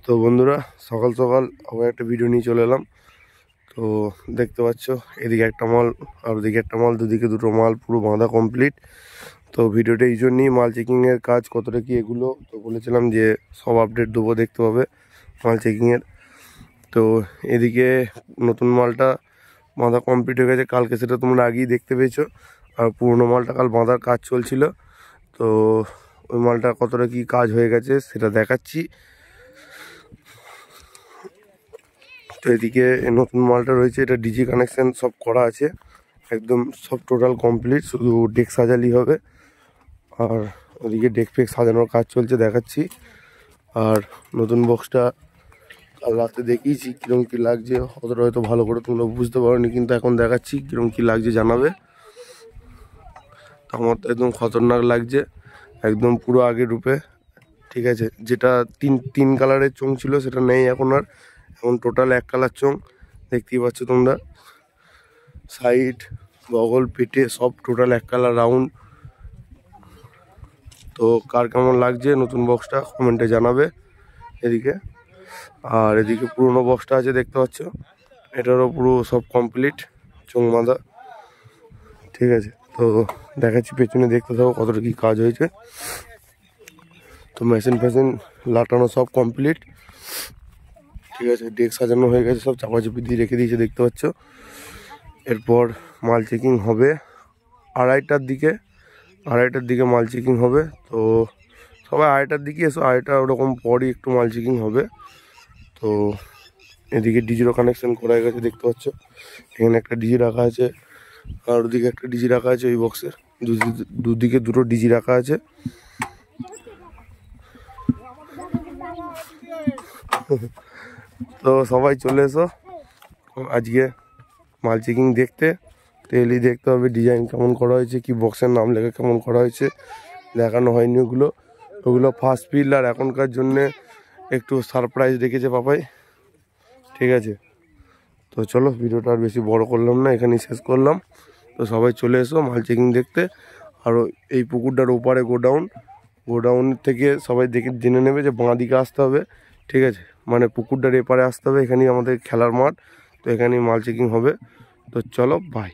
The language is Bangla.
তো বন্ধুরা, সকাল সকাল আবার একটা ভিডিও নিয়ে চলে এলাম। তো দেখতে পাচ্ছ এদিকে একটা মাল আর ওদিকে একটা মাল, দুদিকে দুটো মাল পুরো বাঁধা কমপ্লিট। তো ভিডিওটা এই জন্যই, মাল চেকিংয়ের কাজ কতটা কি এগুলো তো বলেছিলাম যে সব আপডেট দেবো, দেখতে পাবে মাল চেকিংয়ের। তো এদিকে নতুন মালটা বাঁধা কমপ্লিট হয়ে গেছে কালকে, সেটা তোমরা আগেই দেখতে পেয়েছো। আর পুরোনো মালটা কাল বাঁধার কাজ চলছিল। তো ওই মালটা কতটা কি কাজ হয়ে গেছে সেটা দেখাচ্ছি। তো এদিকে নতুন মালটা রয়েছে, এটা ডিজি কানেকশান সব করা আছে, একদম সব টোটাল কমপ্লিট, শুধু ডেক সাজালি হবে। আর ওদিকে ডেক ফেক সাজানোর কাজ চলছে, দেখাচ্ছি। আর নতুন বক্সটা কাল রাতে দেখিয়েছি কীরকম কী লাগছে, অতটা হয়তো ভালো করে তোমরা বুঝতে পারোনি, কিন্তু এখন দেখাচ্ছি কীরকম কী লাগছে জানাবে। তো আমার তো একদম খতরনাক লাগছে, একদম পুরো আগের রূপে। ঠিক আছে, যেটা তিন কালারের চোঙ ছিল সেটা নেই এখন আর, এখন টোটাল এক কালার চোঙ দেখতেই পাচ্ছ তোমরা। সাইড, বগল, পেটে সব টোটাল এক কালার রাউন্ড। তো কার কেমন লাগছে নতুন বক্সটা কমেন্টে জানাবে এদিকে। আর এদিকে পুরনো বক্সটা আছে দেখতে পাচ্ছ, এটারও পুরো সব কমপ্লিট চোঙ বাঁধা। ঠিক আছে, তো দেখাচ্ছি পেছনে, দেখতে থাকো কতটা কি কাজ হয়েছে। তো মেশিন ফেশিন লাটানো সব কমপ্লিট। ঠিক আছে, ডেক সাজানো হয়ে গেছে, সব চাপাচাপি দিয়ে রেখে দিয়েছে দেখতে পাচ্ছ। এরপর মাল চেকিং হবে আড়াইটার দিকে মাল চেকিং হবে। তো সবাই আড়াইটার দিকে এসো, আড়াইটা ওরকম পরই একটু মাল চেকিং হবে। তো এদিকে ডিজিরও কানেকশন করা হয়ে গেছে দেখতে পাচ্ছ, এখানে একটা ডিজি রাখা আছে আর ওদিকে একটা ডিজি রাখা আছে। ওই বক্সের দুদিকে দুটো ডিজি রাখা আছে। তো সবাই চলে এসো আজকে মাল চেকিং দেখতে। তো এলেই দেখতে হবে ডিজাইন কেমন করা হয়েছে, কি বক্সের নাম লেখা কেমন করা হয়েছে, দেখানো হয়নি ওগুলো ফার্স্ট ফিল। আর এখনকার জন্যে একটু সারপ্রাইজ রেখেছে পাপাই। ঠিক আছে, তো চলো ভিডিওটা আর বেশি বড় করলাম না, এখানেই শেষ করলাম। তো সবাই চলে এসো মাল চেকিং দেখতে। আর এই পুকুরটার ওপারে গোডাউন থেকে সবাই জেনে নেবে যে বাঁ দিকে আসতে হবে। ঠিক আছে, মানে পুকুরটার এপারে আসতে হবে, এখানেই আমাদের খেলার মাঠ। তো এখানেই মাল চেকিং হবে। তো চলো, বাই।